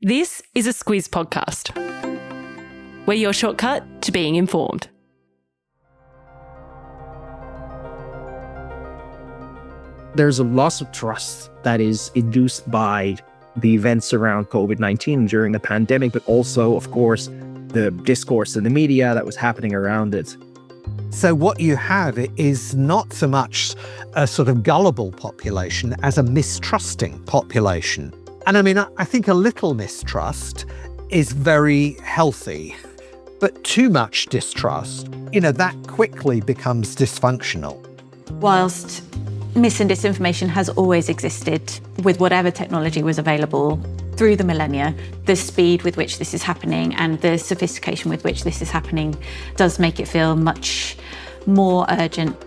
This is a Squiz podcast. We're your shortcut to being informed. There's a loss of trust that is induced by the events around COVID-19 during the pandemic, but also, of course, the discourse in the media that was happening around it. So what you have is not so much a sort of gullible population as a mistrusting population. And I mean, I think a little mistrust is very healthy, but too much distrust, that quickly becomes dysfunctional. Whilst mis and disinformation has always existed with whatever technology was available through the millennia, the speed with which this is happening and the sophistication with which this is happening does make it feel much more urgent.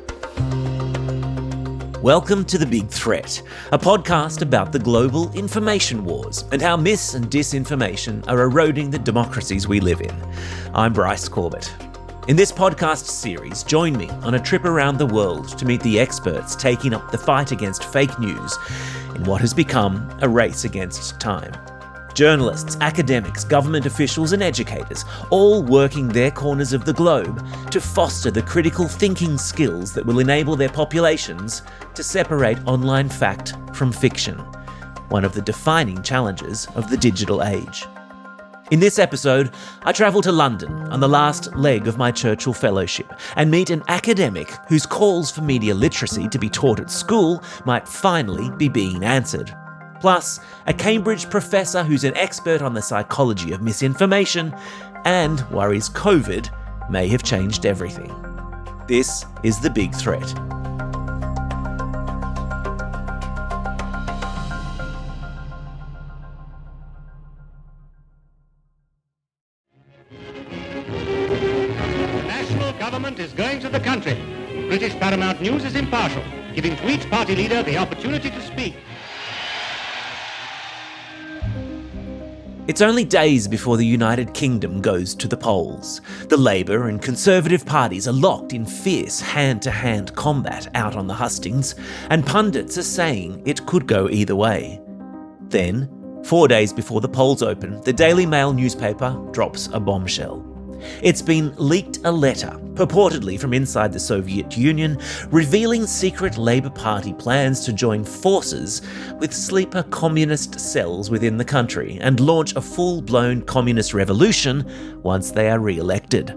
Welcome to The Big Threat, a podcast about the global information wars and how mis and disinformation are eroding the democracies we live in. I'm Bryce Corbett. In this podcast series, join me on a trip around the world to meet the experts taking up the fight against fake news in what has become a race against time. Journalists, academics, government officials and educators, all working their corners of the globe to foster the critical thinking skills that will enable their populations to separate online fact from fiction, one of the defining challenges of the digital age. In this episode, I travel to London on the last leg of my Churchill Fellowship and meet an academic whose calls for media literacy to be taught at school might finally be being answered. Plus, a Cambridge professor who's an expert on the psychology of misinformation and worries COVID may have changed everything. This is The Big Threat. The national government is going to the country. British Paramount News is impartial, giving to each party leader the opportunity to speak. It's only days before the United Kingdom goes to the polls. The Labour and Conservative parties are locked in fierce hand-to-hand combat out on the hustings, and pundits are saying it could go either way. Then, 4 days before the polls open, the Daily Mail newspaper drops a bombshell. It's been leaked a letter, purportedly from inside the Soviet Union, revealing secret Labour Party plans to join forces with sleeper communist cells within the country and launch a full-blown communist revolution once they are re-elected.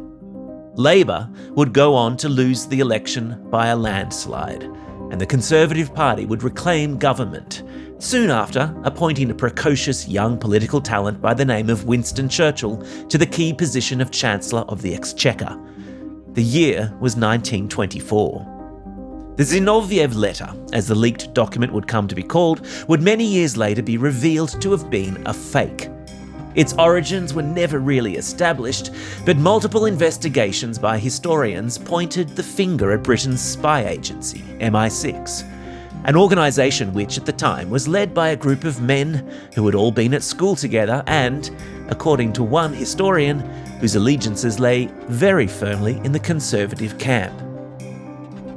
Labour would go on to lose the election by a landslide, and the Conservative Party would reclaim government, soon after appointing a precocious young political talent by the name of Winston Churchill to the key position of Chancellor of the Exchequer. The year was 1924. The Zinoviev letter, as the leaked document would come to be called, would many years later be revealed to have been a fake. Its origins were never really established, but multiple investigations by historians pointed the finger at Britain's spy agency, MI6. An organisation which, at the time, was led by a group of men who had all been at school together and, according to one historian, whose allegiances lay very firmly in the Conservative camp.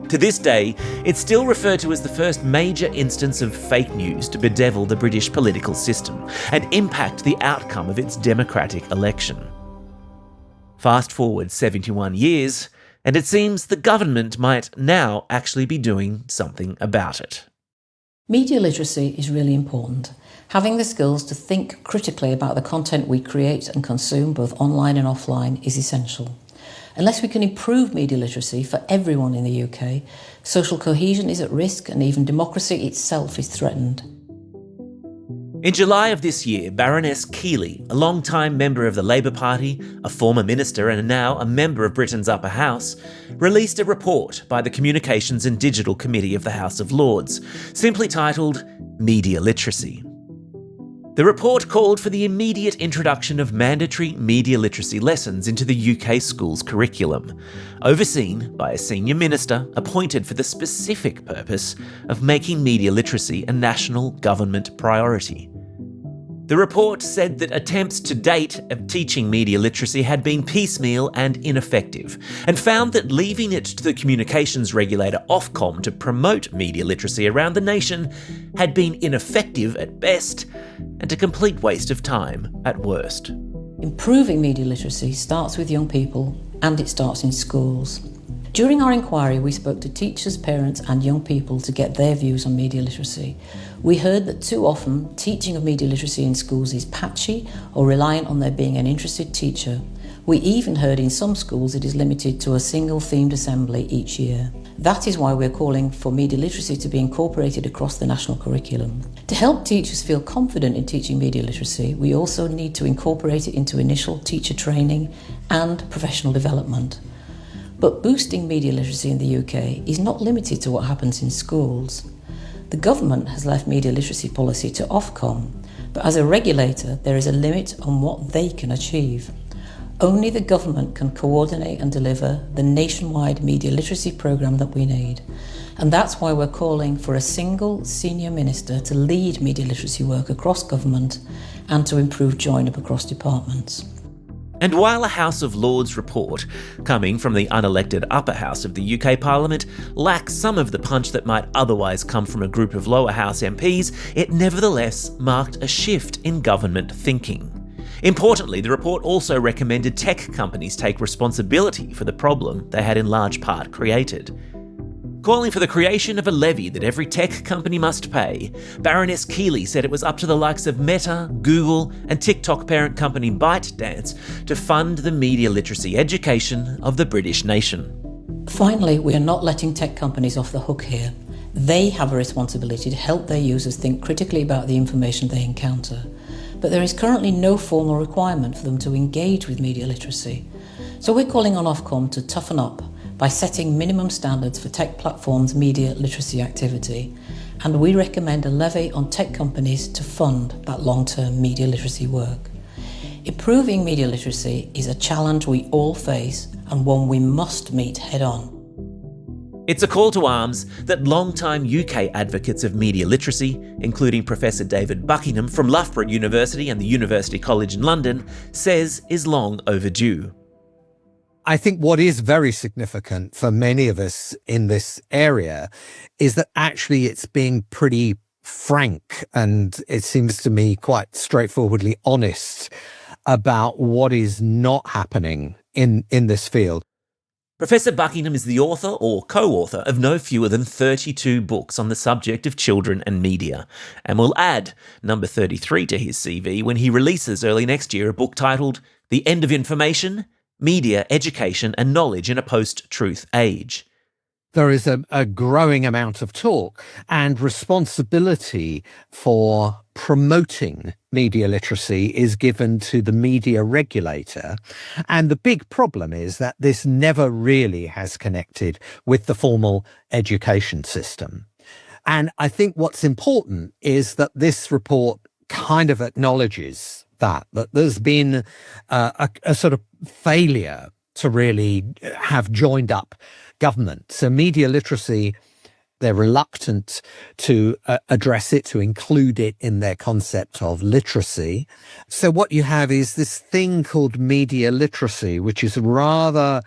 To this day, it's still referred to as the first major instance of fake news to bedevil the British political system and impact the outcome of its democratic election. Fast forward 71 years, and it seems the government might now actually be doing something about it. Media literacy is really important. Having the skills to think critically about the content we create and consume, both online and offline, is essential. Unless we can improve media literacy for everyone in the UK, social cohesion is at risk and even democracy itself is threatened. In July of this year, Baroness Keeley, a long-time member of the Labour Party, a former minister and now a member of Britain's upper house, released a report by the Communications and Digital Committee of the House of Lords, simply titled Media Literacy. The report called for the immediate introduction of mandatory media literacy lessons into the UK schools curriculum, overseen by a senior minister appointed for the specific purpose of making media literacy a national government priority. The report said that attempts to date of teaching media literacy had been piecemeal and ineffective, and found that leaving it to the communications regulator Ofcom to promote media literacy around the nation had been ineffective at best and a complete waste of time at worst. Improving media literacy starts with young people, and it starts in schools. During our inquiry, we spoke to teachers, parents and young people to get their views on media literacy. We heard that too often, teaching of media literacy in schools is patchy or reliant on there being an interested teacher. We even heard in some schools it is limited to a single themed assembly each year. That is why we're calling for media literacy to be incorporated across the national curriculum. To help teachers feel confident in teaching media literacy, we also need to incorporate it into initial teacher training and professional development. But boosting media literacy in the UK is not limited to what happens in schools. The government has left media literacy policy to Ofcom, but as a regulator, there is a limit on what they can achieve. Only the government can coordinate and deliver the nationwide media literacy programme that we need. And that's why we're calling for a single senior minister to lead media literacy work across government and to improve join-up across departments. And while a House of Lords report, coming from the unelected upper house of the UK Parliament, lacks some of the punch that might otherwise come from a group of lower house MPs, it nevertheless marked a shift in government thinking. Importantly, the report also recommended tech companies take responsibility for the problem they had in large part created. Calling for the creation of a levy that every tech company must pay, Baroness Keeley said it was up to the likes of Meta, Google and TikTok parent company ByteDance to fund the media literacy education of the British nation. Finally, we are not letting tech companies off the hook here. They have a responsibility to help their users think critically about the information they encounter. But there is currently no formal requirement for them to engage with media literacy. So we're calling on Ofcom to toughen up by setting minimum standards for tech platforms' media literacy activity, and we recommend a levy on tech companies to fund that long-term media literacy work. Improving media literacy is a challenge we all face and one we must meet head-on. It's a call to arms that long-time UK advocates of media literacy, including Professor David Buckingham from Loughborough University and the University College in London, says is long overdue. I think what is very significant for many of us in this area is that actually it's being pretty frank and it seems to me quite straightforwardly honest about what is not happening in this field. Professor Buckingham is the author or co-author of no fewer than 32 books on the subject of children and media, and will add number 33 to his CV when he releases early next year a book titled The End of Information, Media, Education and Knowledge in a Post-Truth Age. There is a growing amount of talk and responsibility for promoting media literacy is given to the media regulator. And the big problem is that this never really has connected with the formal education system. And I think what's important is that this report kind of acknowledges that there's been a sort of failure to really have joined up government. So media literacy, they're reluctant to address it, to include it in their concept of literacy. So what you have is this thing called media literacy, which is rather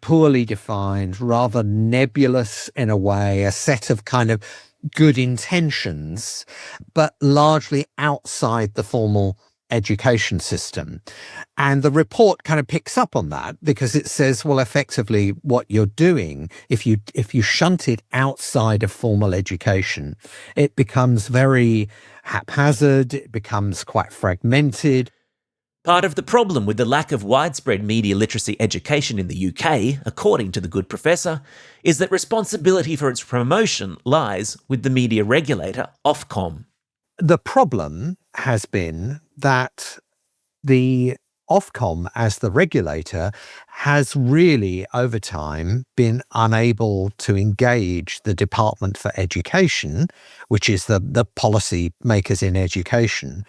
poorly defined, rather nebulous in a way, a set of kind of good intentions, but largely outside the formal education system. And the report kind of picks up on that because it says, well, effectively what you're doing, if you shunt it outside of formal education, it becomes very haphazard, it becomes quite fragmented. Part of the problem with the lack of widespread media literacy education in the UK, according to the good professor, is that responsibility for its promotion lies with the media regulator, Ofcom. The problem has been that the Ofcom, as the regulator, has really, over time, been unable to engage the Department for Education, which is the policy makers in education,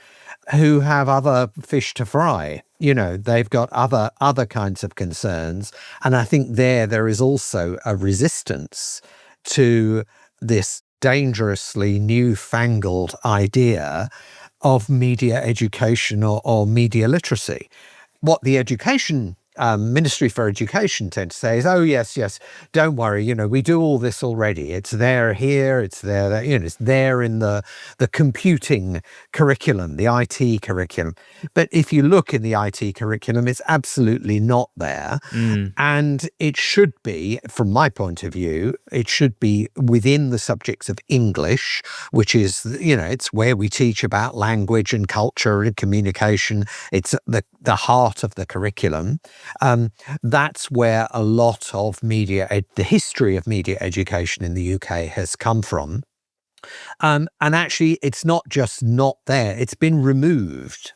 who have other fish to fry. You know, they've got other kinds of concerns. And I think there is also a resistance to this dangerously newfangled idea of media education or media literacy. What the education Ministry for Education tend to say is, oh, yes, don't worry, we do all this already. It's there here, it's there, it's there in the computing curriculum, the IT curriculum. But if you look in the IT curriculum, it's absolutely not there. And it should be, from my point of view, it should be within the subjects of English, which is, it's where we teach about language and culture and communication. It's the heart of the curriculum. That's where a lot of the history of media education in the UK has come from. And actually, it's not just not there, it's been removed.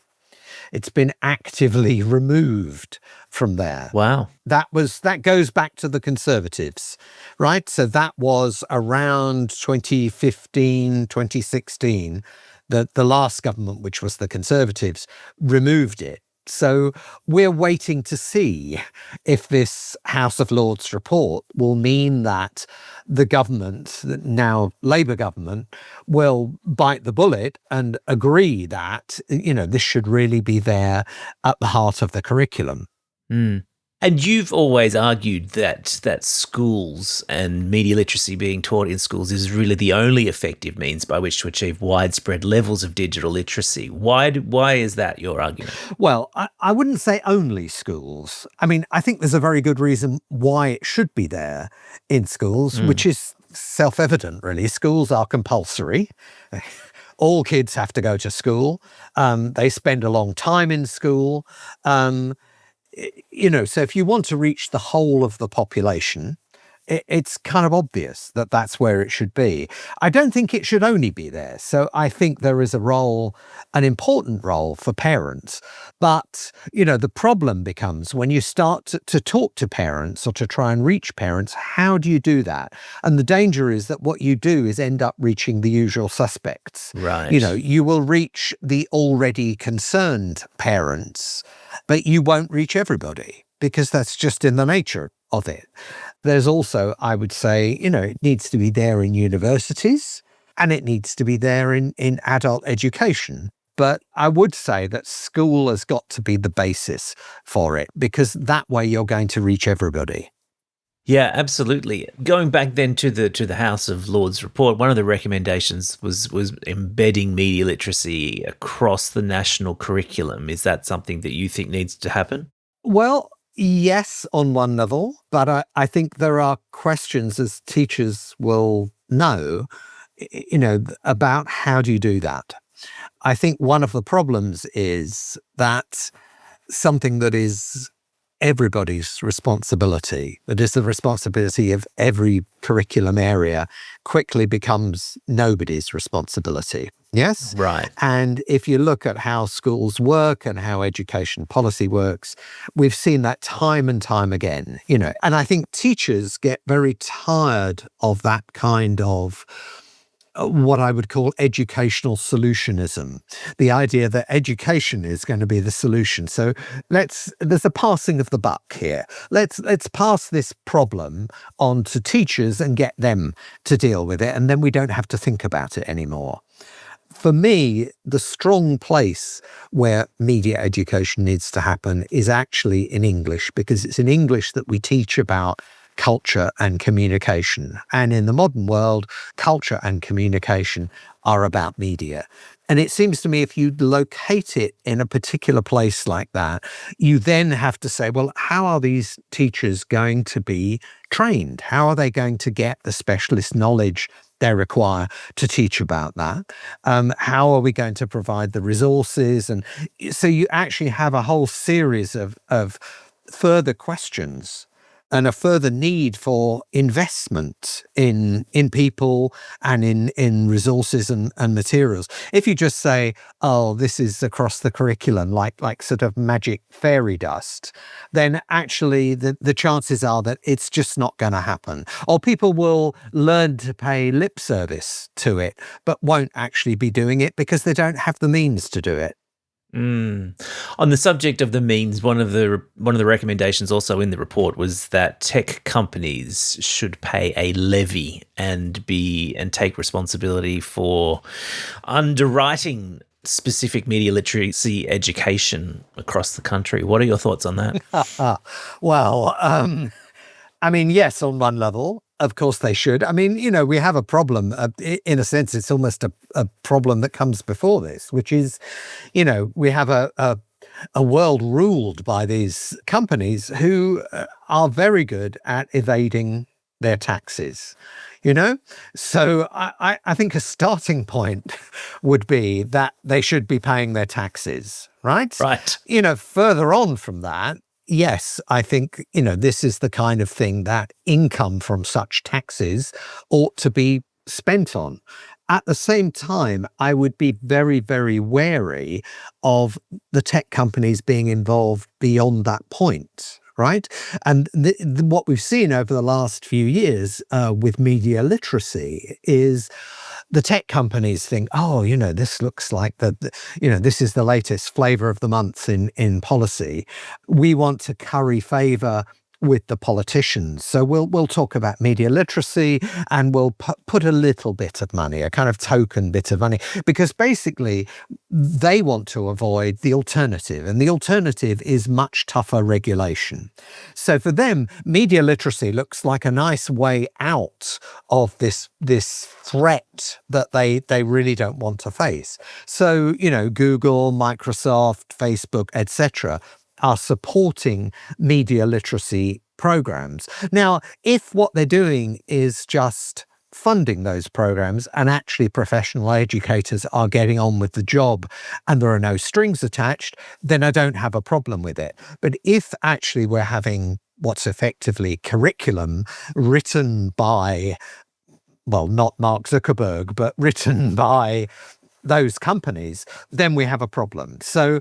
It's been actively removed from there. Wow. That goes back to the Conservatives, right? So that was around 2015, 2016, that the last government, which was the Conservatives, removed it. So we're waiting to see if this House of Lords report will mean that the government, now Labour government, will bite the bullet and agree that, this should really be there at the heart of the curriculum. And you've always argued that schools and media literacy being taught in schools is really the only effective means by which to achieve widespread levels of digital literacy. Why is that your argument? Well, I wouldn't say only schools. I mean, I think there's a very good reason why it should be there in schools, which is self-evident, really. Schools are compulsory. All kids have to go to school. They spend a long time in school. So if you want to reach the whole of the population, it's kind of obvious that that's where it should be. I don't think it should only be there. So I think there is an important role for parents. But, the problem becomes when you start to talk to parents or to try and reach parents, how do you do that? And the danger is that what you do is end up reaching the usual suspects. Right. You will reach the already concerned parents, but you won't reach everybody because that's just in the nature of it. There's also, I would say, it needs to be there in universities and it needs to be there in adult education. But I would say that school has got to be the basis for it because that way you're going to reach everybody. Yeah, absolutely. Going back then to the House of Lords report, one of the recommendations was embedding media literacy across the national curriculum. Is that something that you think needs to happen? Well, yes, on one level, but I think there are questions, as teachers will know, about how do you do that? I think one of the problems is that something that is everybody's responsibility, that is the responsibility of every curriculum area, quickly becomes nobody's responsibility. Yes? Right. And if you look at how schools work and how education policy works, we've seen that time and time again, and I think teachers get very tired of that kind of what I would call educational solutionism, the idea that education is going to be the solution. So there's a passing of the buck here. Let's pass this problem on to teachers and get them to deal with it, and then we don't have to think about it anymore. For me, the strong place where media education needs to happen is actually in English, because it's in English that we teach about culture and communication. And in the modern world, culture and communication are about media. And it seems to me if you locate it in a particular place like that, you then have to say, well, how are these teachers going to be trained? How are they going to get the specialist knowledge they require to teach about that? How are we going to provide the resources? And so you actually have a whole series of further questions and a further need for investment in people and in resources and materials. If you just say, oh, this is across the curriculum, like sort of magic fairy dust, then actually the chances are that it's just not going to happen. Or people will learn to pay lip service to it, but won't actually be doing it because they don't have the means to do it. On the subject of the means, one of the recommendations also in the report was that tech companies should pay a levy and take responsibility for underwriting specific media literacy education across the country. What are your thoughts on that? Well, I mean, yes, on one level, of course they should. I mean, we have a problem. In a sense, it's almost a problem that comes before this, which is, we have a world ruled by these companies who are very good at evading their taxes. So I think a starting point would be that they should be paying their taxes, right? Right. Further on from that, yes, I think, this is the kind of thing that income from such taxes ought to be spent on. At the same time, I would be very, very wary of the tech companies being involved beyond that point. Right. And what we've seen over the last few years with media literacy is the tech companies think, this looks like this is the latest flavor of the month in policy. We want to curry favor with the politicians. So we'll talk about media literacy and we'll put a little bit of money, a kind of token bit of money, because basically they want to avoid the alternative, and the alternative is much tougher regulation. So for them, media literacy looks like a nice way out of this threat that they really don't want to face. So, Google, Microsoft, Facebook, etc., are supporting media literacy programs. Now, if what they're doing is just funding those programs and actually professional educators are getting on with the job and there are no strings attached, then I don't have a problem with it. But if actually we're having what's effectively curriculum written by, well, not Mark Zuckerberg, but written by those companies, then we have a problem. So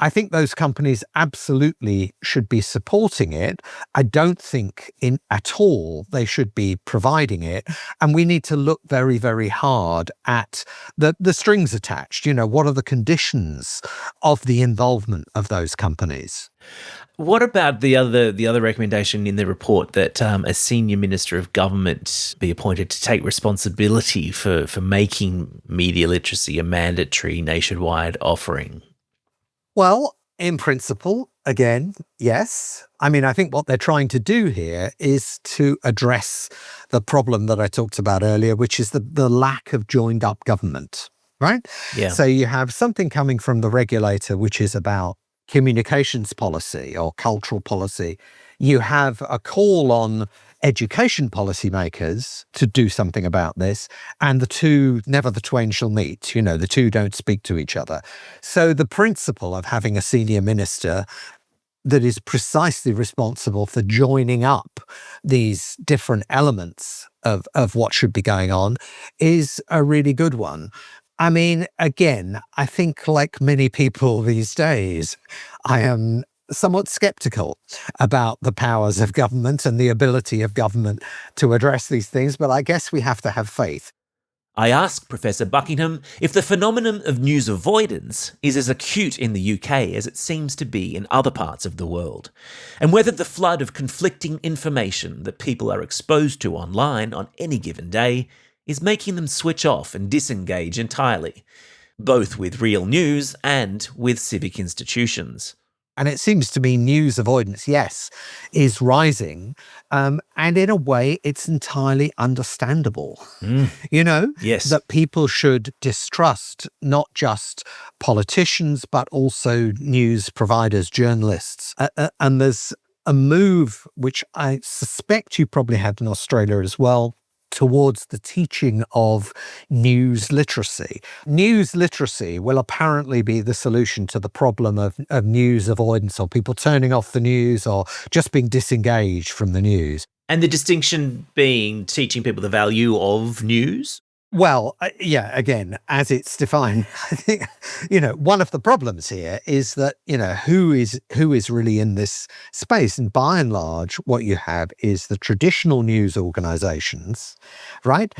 I think those companies absolutely should be supporting it. I don't think at all they should be providing it. And we need to look very, very hard at the strings attached. What are the conditions of the involvement of those companies? What about the other recommendation in the report that a senior minister of government be appointed to take responsibility for making media literacy a mandatory nationwide offering? Well, in principle, again, yes. I mean, I think what they're trying to do here is to address the problem that I talked about earlier, which is the lack of joined up government, right? Yeah. So you have something coming from the regulator, which is about communications policy or cultural policy. You have a call on education policymakers to do something about this, and the two, never the twain shall meet. The two don't speak to each other. So the principle of having a senior minister that is precisely responsible for joining up these different elements of what should be going on is a really good one. I mean, again, I think like many people these days, I am somewhat skeptical about the powers of government and the ability of government to address these things, but I guess we have to have faith. I asked Professor Buckingham if the phenomenon of news avoidance is as acute in the UK as it seems to be in other parts of the world, and whether the flood of conflicting information that people are exposed to online on any given day is making them switch off and disengage entirely, both with real news and with civic institutions. And it seems to me news avoidance, yes, is rising. And in a way, it's entirely understandable. Yes. That people should distrust not just politicians, but also news providers, journalists. And there's a move, which I suspect you probably had in Australia as well, towards the teaching of news literacy. News literacy will apparently be the solution to the problem of news avoidance, or people turning off the news or just being disengaged from the news. And the distinction being teaching people the value of news? Well, yeah, again, as it's defined, I think, one of the problems here is that, who is really in this space. And by and large, what you have is the traditional news organizations, right?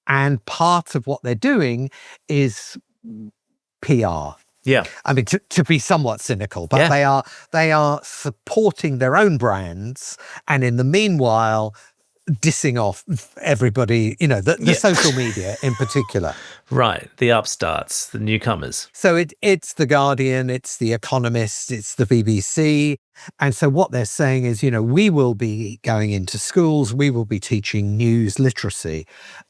And part of what they're doing is PR. Yeah. I mean, to be somewhat cynical, but they are supporting their own brands. And in the meanwhile, dissing off everybody, the social media in particular. Right, the upstarts, the newcomers. So it's The Guardian, it's The Economist, it's the BBC. And so what they're saying is, we will be going into schools, we will be teaching news literacy.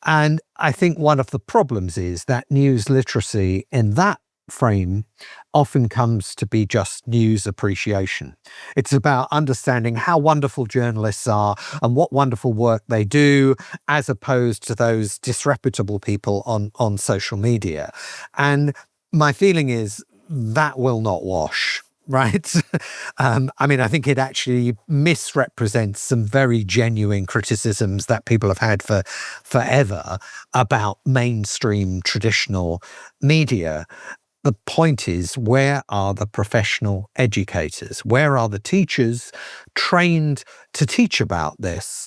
And I think one of the problems is that news literacy in that frame often comes to be just news appreciation. It's about understanding how wonderful journalists are and what wonderful work they do, as opposed to those disreputable people on social media. And my feeling is that will not wash. Right. I think it actually misrepresents some very genuine criticisms that people have had for forever about mainstream traditional media. The point is, where are the professional educators? Where are the teachers trained to teach about this?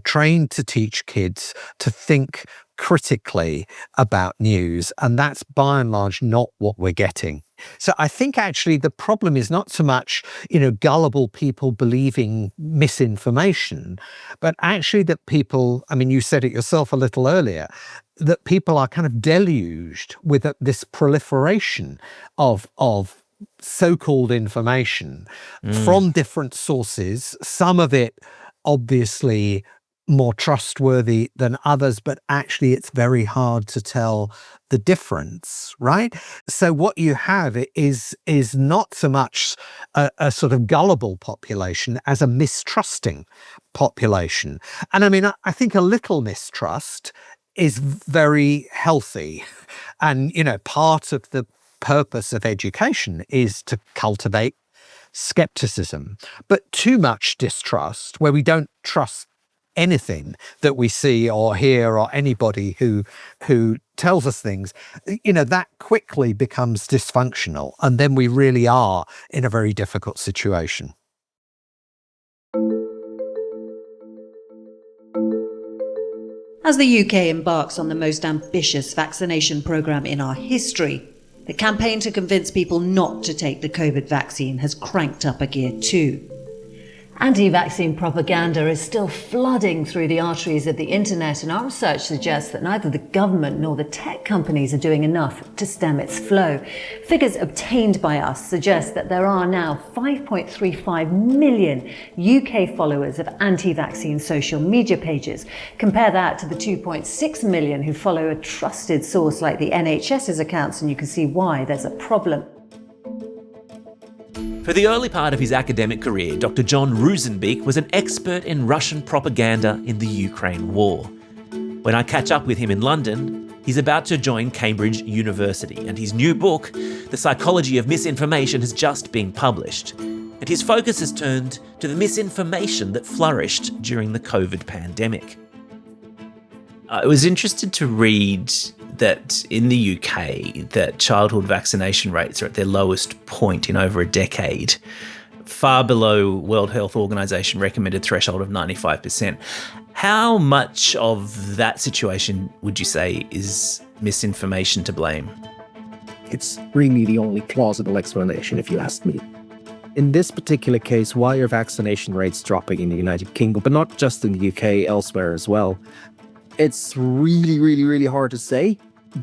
Trained to teach kids to think critically about news. And that's by and large not what we're getting. So I think actually the problem is not so much, gullible people believing misinformation, but actually that people, you said it yourself a little earlier, that people are kind of deluged with this proliferation of so-called information from different sources, some of it obviously more trustworthy than others, but actually it's very hard to tell the difference, right? So what you have is not so much a sort of gullible population as a mistrusting population. And I think a little mistrust is very healthy. And, part of the purpose of education is to cultivate skepticism. But too much distrust, where we don't trust anything that we see or hear or anybody who tells us things, that quickly becomes dysfunctional. And then we really are in a very difficult situation. As the UK embarks on the most ambitious vaccination programme in our history, the campaign to convince people not to take the COVID vaccine has cranked up a gear too. Anti-vaccine propaganda is still flooding through the arteries of the internet, and our research suggests that neither the government nor the tech companies are doing enough to stem its flow. Figures obtained by us suggest that there are now 5.35 million UK followers of anti-vaccine social media pages. Compare that to the 2.6 million who follow a trusted source like the NHS's accounts, and you can see why there's a problem. For the early part of his academic career, Dr. John Ruzenbeek was an expert in Russian propaganda in the Ukraine war. When I catch up with him in London, he's about to join Cambridge University, and his new book, The Psychology of Misinformation, has just been published. And his focus has turned to the misinformation that flourished during the COVID pandemic. I was interested to read that in the UK, that childhood vaccination rates are at their lowest point in over a decade, far below World Health Organization recommended threshold of 95%. How much of that situation would you say is misinformation to blame? It's really the only plausible explanation, if you ask me. In this particular case, why are vaccination rates dropping in the United Kingdom, but not just in the UK, elsewhere as well? It's really, really, really hard to say,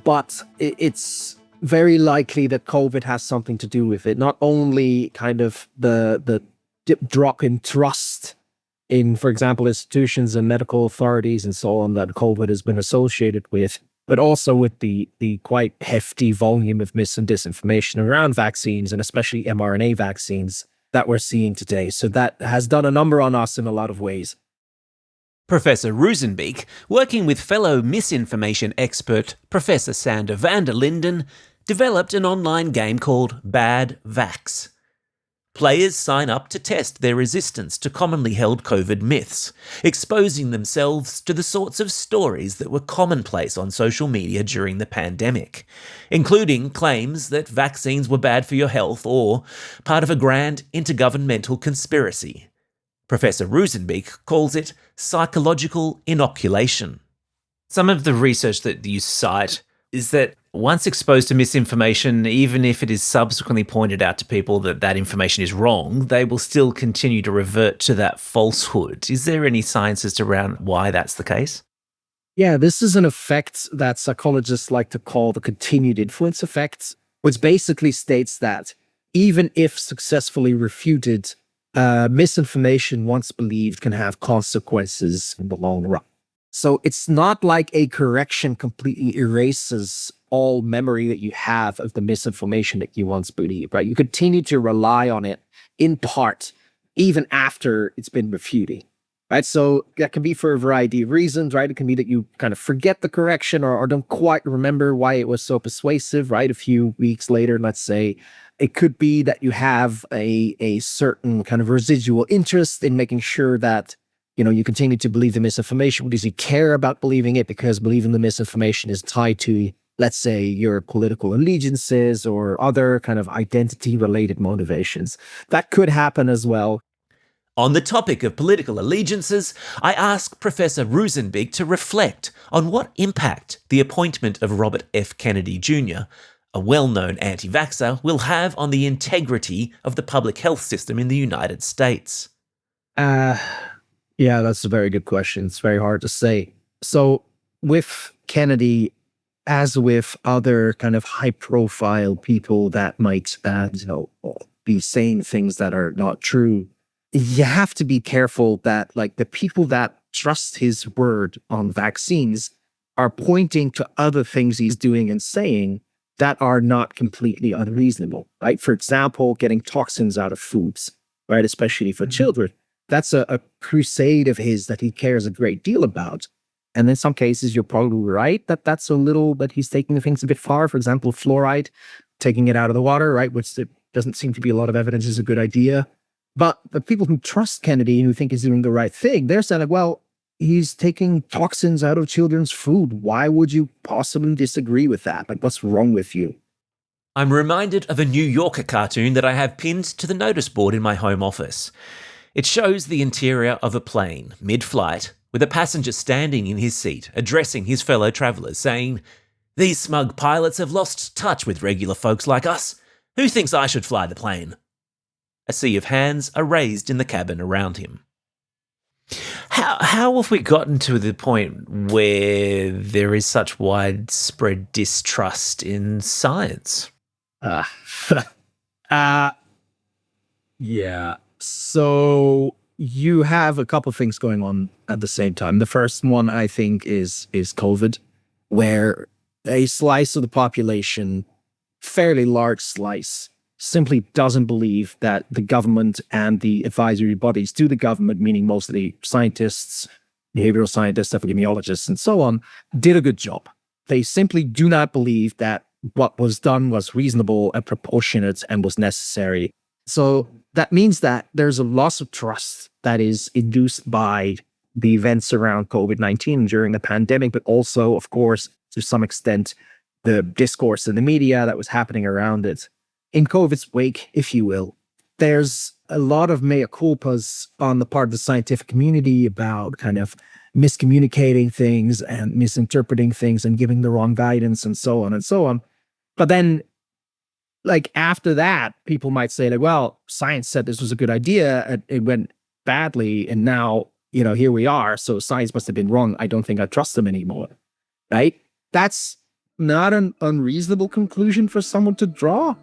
but it's very likely that COVID has something to do with it. Not only kind of the drop in trust in, for example, institutions and medical authorities and so on that COVID has been associated with, but also with the quite hefty volume of mis and disinformation around vaccines, and especially mRNA vaccines that we're seeing today. So that has done a number on us in a lot of ways. Professor Ruzenbeek, working with fellow misinformation expert Professor Sander van der Linden, developed an online game called Bad Vax. Players sign up to test their resistance to commonly held COVID myths, exposing themselves to the sorts of stories that were commonplace on social media during the pandemic, including claims that vaccines were bad for your health or part of a grand intergovernmental conspiracy. Professor Ruzenbeek calls it psychological inoculation. Some of the research that you cite is that once exposed to misinformation, even if it is subsequently pointed out to people that that information is wrong, they will still continue to revert to that falsehood. Is there any science as to around why that's the case? Yeah, this is an effect that psychologists like to call the continued influence effect, which basically states that even if successfully refuted, misinformation once believed can have consequences in the long run. So it's not like a correction completely erases all memory that you have of the misinformation that you once believed, right? You continue to rely on it in part, even after it's been refuted, right? So that can be for a variety of reasons, right? It can be that you kind of forget the correction or don't quite remember why it was so persuasive, right? A few weeks later, let's say. It could be that you have a certain kind of residual interest in making sure that you continue to believe the misinformation because you care about believing it, because believing the misinformation is tied to, let's say, your political allegiances or other kind of identity-related motivations. That could happen as well. On the topic of political allegiances, I asked Professor Rosenbeek to reflect on what impact the appointment of Robert F. Kennedy Jr., a well-known anti-vaxxer, will have on the integrity of the public health system in the United States. Yeah, that's a very good question. It's very hard to say. So with Kennedy, as with other kind of high-profile people that might be saying things that are not true, you have to be careful that the people that trust his word on vaccines are pointing to other things he's doing and saying that are not completely unreasonable, right? For example, getting toxins out of foods, right? Especially for children. That's a crusade of his that he cares a great deal about. And in some cases, you're probably right that he's taking things a bit far. For example, fluoride, taking it out of the water, right? Which there doesn't seem to be a lot of evidence is a good idea. But the people who trust Kennedy and who think he's doing the right thing, they're saying, well, he's taking toxins out of children's food. Why would you possibly disagree with that? What's wrong with you? I'm reminded of a New Yorker cartoon that I have pinned to the notice board in my home office. It shows the interior of a plane, mid-flight, with a passenger standing in his seat, addressing his fellow travellers, saying, "These smug pilots have lost touch with regular folks like us. Who thinks I should fly the plane?" A sea of hands are raised in the cabin around him. How have we gotten to the point where there is such widespread distrust in science? Yeah. So you have a couple of things going on at the same time. The first one, I think, is COVID, where a slice of the population, fairly large slice, simply doesn't believe that the government and the advisory bodies to the government, meaning mostly scientists, behavioral scientists, epidemiologists, and so on, did a good job. They simply do not believe that what was done was reasonable and proportionate and was necessary. So that means that there's a loss of trust that is induced by the events around COVID-19 during the pandemic, but also, of course, to some extent, the discourse in the media that was happening around it. In COVID's wake, if you will, there's a lot of mea culpas on the part of the scientific community about kind of miscommunicating things and misinterpreting things and giving the wrong guidance and so on and so on. But then, after that, people might say, well, science said this was a good idea, and it went badly, and now, here we are, so science must have been wrong. I don't think I trust them anymore, right? That's not an unreasonable conclusion for someone to draw,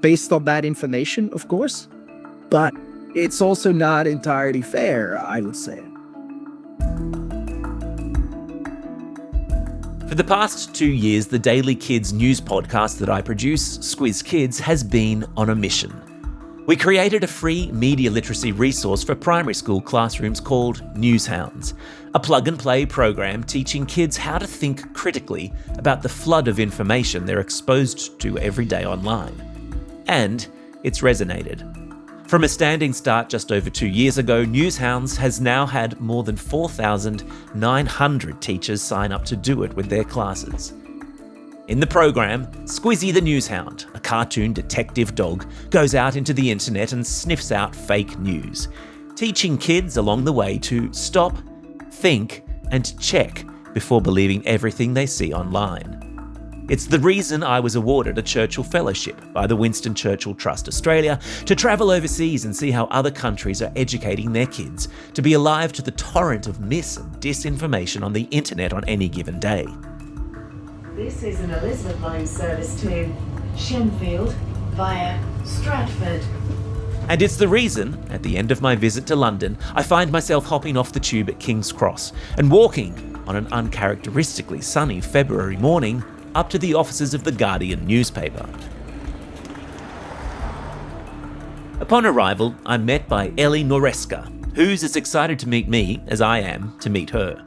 based on that information, of course. But it's also not entirely fair, I would say. For the past 2 years, the Daily Kids news podcast that I produce, Squiz Kids, has been on a mission. We created a free media literacy resource for primary school classrooms called Newshounds, a plug-and-play program teaching kids how to think critically about the flood of information they're exposed to every day online. And it's resonated. From a standing start just over 2 years ago, Newshounds has now had more than 4,900 teachers sign up to do it with their classes. In the program, Squizzy the Newshound, a cartoon detective dog, goes out into the internet and sniffs out fake news, teaching kids along the way to stop, think, and check before believing everything they see online. It's the reason I was awarded a Churchill Fellowship by the Winston Churchill Trust Australia to travel overseas and see how other countries are educating their kids to be alive to the torrent of mis and disinformation on the internet on any given day. This is an Elizabeth Line service to Shenfield via Stratford. And it's the reason, at the end of my visit to London, I find myself hopping off the tube at King's Cross and walking, on an uncharacteristically sunny February morning, up to the offices of The Guardian newspaper. Upon arrival, I'm met by Ellie Noreska, who's as excited to meet me as I am to meet her.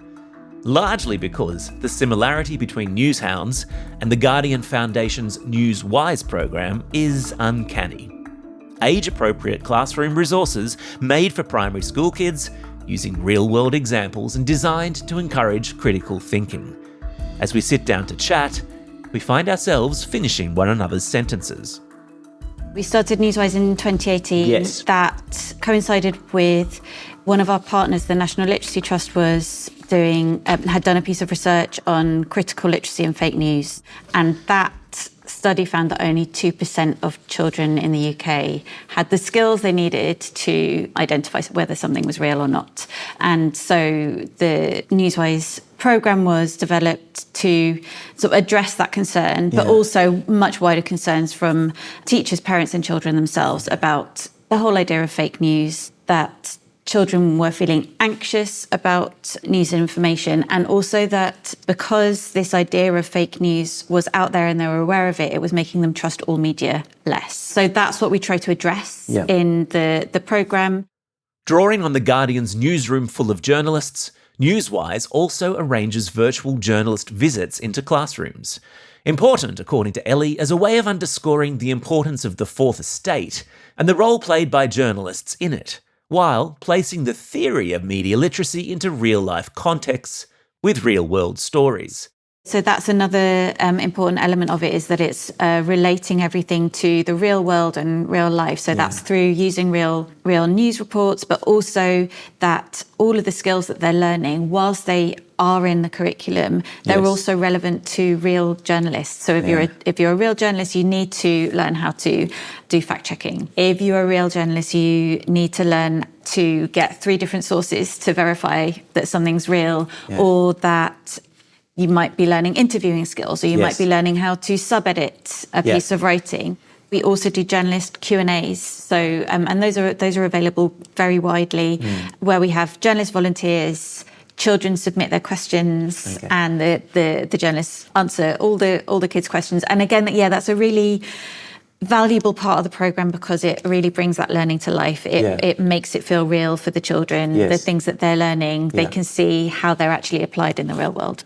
Largely because the similarity between newshounds and The Guardian Foundation's Newswise program is uncanny. Age-appropriate classroom resources made for primary school kids, using real-world examples and designed to encourage critical thinking. As we sit down to chat, we find ourselves finishing one another's sentences. We started Newswise in 2018. Yes. That coincided with one of our partners, the National Literacy Trust, was had done a piece of research on critical literacy and fake news. And that study found that only 2% of children in the UK had the skills they needed to identify whether something was real or not. And so the Newswise programme was developed to sort of address that concern, but also much wider concerns from teachers, parents and children themselves about the whole idea of fake news, that children were feeling anxious about news and information, and also that because this idea of fake news was out there and they were aware of it, it was making them trust all media less. So that's what we try to address in the programme. Drawing on The Guardian's newsroom full of journalists, Newswise also arranges virtual journalist visits into classrooms. Important, according to Ellie, as a way of underscoring the importance of the fourth estate and the role played by journalists in it, while placing the theory of media literacy into real-life contexts with real-world stories. So that's another important element of it, is that it's relating everything to the real world and real life. So that's through using real news reports, but also that all of the skills that they're learning, whilst they are in the curriculum, they're also relevant to real journalists. So if you're a real journalist, you need to learn how to do fact checking. If you're a real journalist, you need to learn to get 3 different sources to verify that something's real, or that you might be learning interviewing skills, or you might be learning how to sub-edit a piece of writing. We also do journalist Q&As, so and those are available very widely, where we have journalist volunteers, children submit their questions, and the journalists answer all the kids' questions. And again, that's a really valuable part of the programme, because it really brings that learning to life. It makes it feel real for the children. The things that they're learning, they can see how they're actually applied in the real world.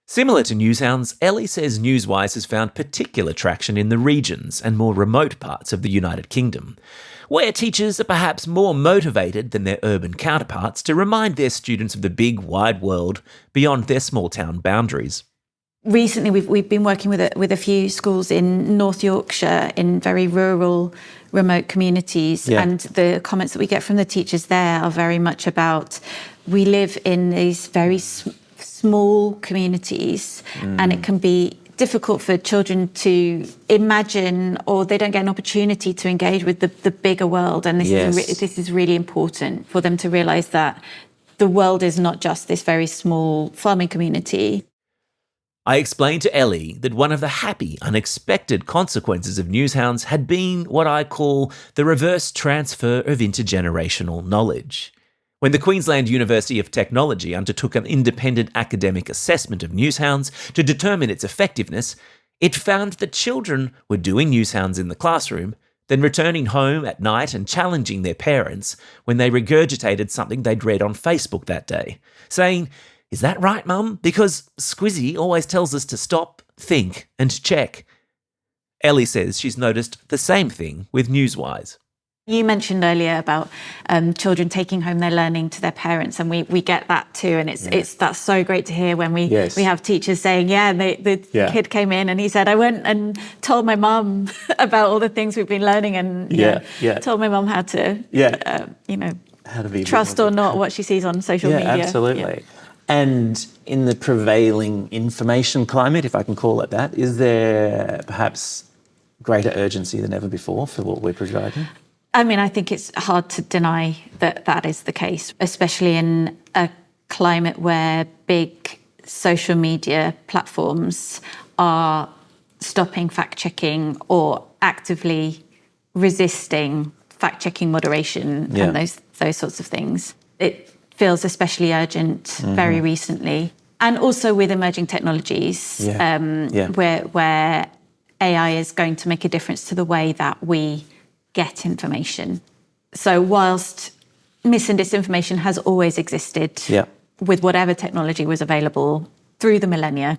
Similar to newshounds, Ellie says Newswise has found particular traction in the regions and more remote parts of the United Kingdom, where teachers are perhaps more motivated than their urban counterparts to remind their students of the big, wide world beyond their small town boundaries. Recently, we've been working with a few schools in North Yorkshire, in very rural, remote communities, and the comments that we get from the teachers there are very much about, we live in these very small communities, and it can be difficult for children to imagine, or they don't get an opportunity to engage with the bigger world. And this is really important for them to realise that the world is not just this very small farming community. I explained to Ellie that one of the happy, unexpected consequences of newshounds had been what I call the reverse transfer of intergenerational knowledge. When the Queensland University of Technology undertook an independent academic assessment of newshounds to determine its effectiveness, it found that children were doing newshounds in the classroom, then returning home at night and challenging their parents when they regurgitated something they'd read on Facebook that day, saying, "Is that right, Mum? Because Squizzy always tells us to stop, think and check." Ellie says she's noticed the same thing with Newswise. You mentioned earlier about children taking home their learning to their parents, and we get that too. And that's so great to hear when we have teachers saying, the kid came in and he said, I went and told my mum about all the things we've been learning, and told my mum how to, how to be trust or not what she sees on social media. Absolutely. And in the prevailing information climate, if I can call it that, is there perhaps greater urgency than ever before for what we're providing? I mean, I think it's hard to deny that that is the case, especially in a climate where big social media platforms are stopping fact-checking or actively resisting fact-checking moderation and those sorts of things. It feels especially urgent very recently. And also with emerging technologies, where AI is going to make a difference to the way that we get information. So whilst mis and disinformation has always existed with whatever technology was available through the millennia,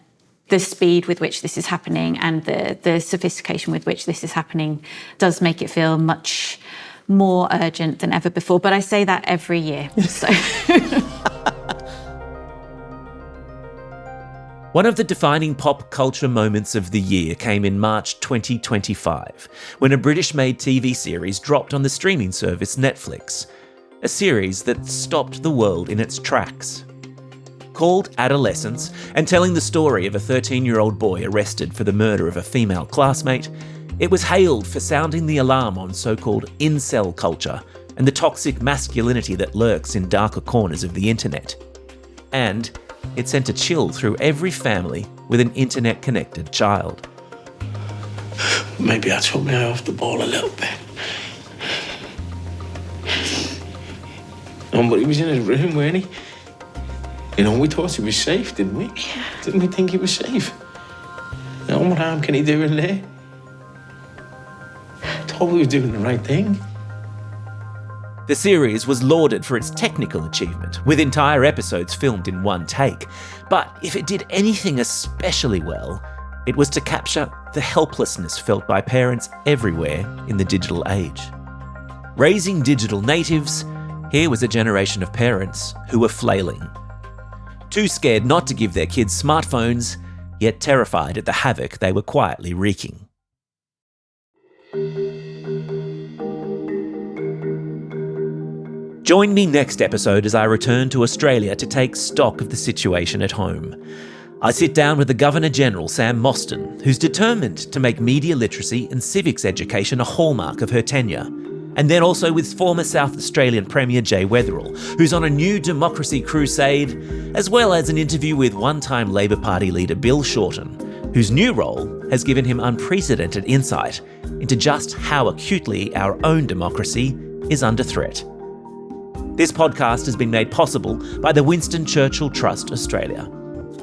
the speed with which this is happening and the sophistication with which this is happening does make it feel much more urgent than ever before. But I say that every year. So. One of the defining pop culture moments of the year came in March 2025, when a British-made TV series dropped on the streaming service Netflix, a series that stopped the world in its tracks. Called Adolescence, and telling the story of a 13-year-old boy arrested for the murder of a female classmate, it was hailed for sounding the alarm on so-called incel culture and the toxic masculinity that lurks in darker corners of the internet. And it sent a chill through every family with an internet-connected child. Maybe I took my eye off the ball a little bit. But he was in his room, weren't he? You know, we thought he was safe, didn't we? Yeah. Didn't we think he was safe? Now, what harm can he do in there? I thought we were doing the right thing. The series was lauded for its technical achievement, with entire episodes filmed in one take. But if it did anything especially well, it was to capture the helplessness felt by parents everywhere in the digital age. Raising digital natives, here was a generation of parents who were flailing. Too scared not to give their kids smartphones, yet terrified at the havoc they were quietly wreaking. Join me next episode as I return to Australia to take stock of the situation at home. I sit down with the Governor-General, Sam Mostyn, who's determined to make media literacy and civics education a hallmark of her tenure. And then also with former South Australian Premier Jay Weatherill, who's on a new democracy crusade, as well as an interview with one-time Labor Party leader Bill Shorten, whose new role has given him unprecedented insight into just how acutely our own democracy is under threat. This podcast has been made possible by the Winston Churchill Trust Australia.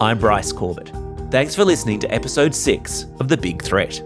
I'm Bryce Corbett. Thanks for listening to episode 6 of The Big Threat.